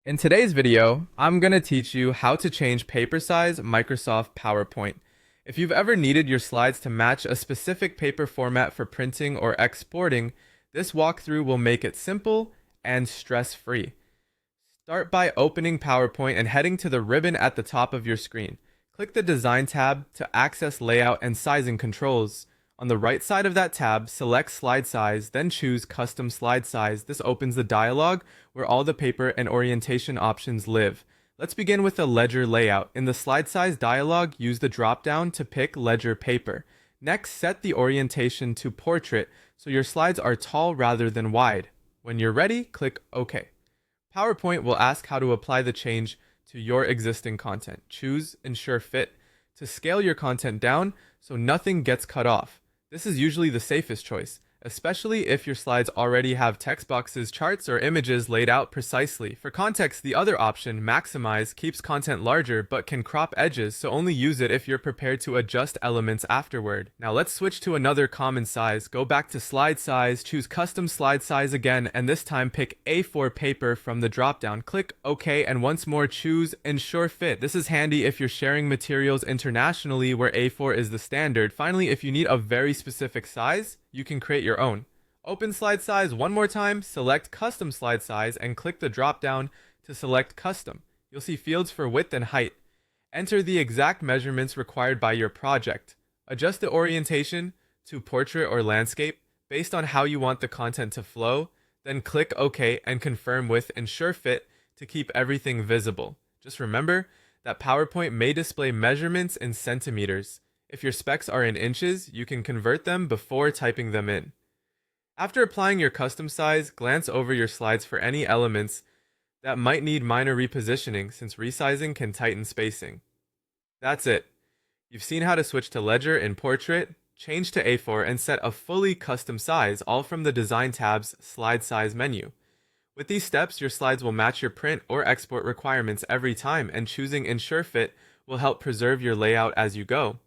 In today's video, I'm going to teach you how to change paper size Microsoft PowerPoint. If you've ever needed your slides to match a specific paper format for printing or exporting, this walkthrough will make it simple and stress-free. Start by opening PowerPoint and heading to the ribbon at the top of your screen. Click the Design tab to access layout and sizing controls. On the right side of that tab, select Slide Size, then choose Custom Slide Size. This opens the dialog where all the paper and orientation options live. Let's begin with the ledger layout. In the Slide Size dialog, use the drop-down to pick Ledger Paper. Next, set the orientation to Portrait so your slides are tall rather than wide. When you're ready, click OK. PowerPoint will ask how to apply the change to your existing content. Choose Ensure Fit to scale your content down so nothing gets cut off. This is usually the safest choice, especially if your slides already have text boxes, charts, or images laid out precisely. For context, the other option, Maximize, keeps content larger but can crop edges, so only use it if you're prepared to adjust elements afterward. Now let's switch to another common size. Go back to Slide Size, choose Custom Slide Size again, and this time pick A4 paper from the dropdown. Click OK, and once more choose Ensure Fit. This is handy if you're sharing materials internationally where A4 is the standard. Finally, if you need a very specific size, you can create your own. Open Slide Size one more time, select Custom Slide Size, and click the drop-down to select Custom. You'll see fields for width and height. Enter the exact measurements required by your project. Adjust the orientation to portrait or landscape based on how you want the content to flow, then click OK and confirm with Ensure Fit to keep everything visible. Just remember that PowerPoint may display measurements in centimeters. If your specs are in inches, you can convert them before typing them in. After applying your custom size, glance over your slides for any elements that might need minor repositioning, since resizing can tighten spacing. That's it. You've seen how to switch to Ledger in Portrait, change to A4, and set a fully custom size, all from the Design tab's Slide Size menu. With these steps, your slides will match your print or export requirements every time, and choosing Ensure Fit will help preserve your layout as you go.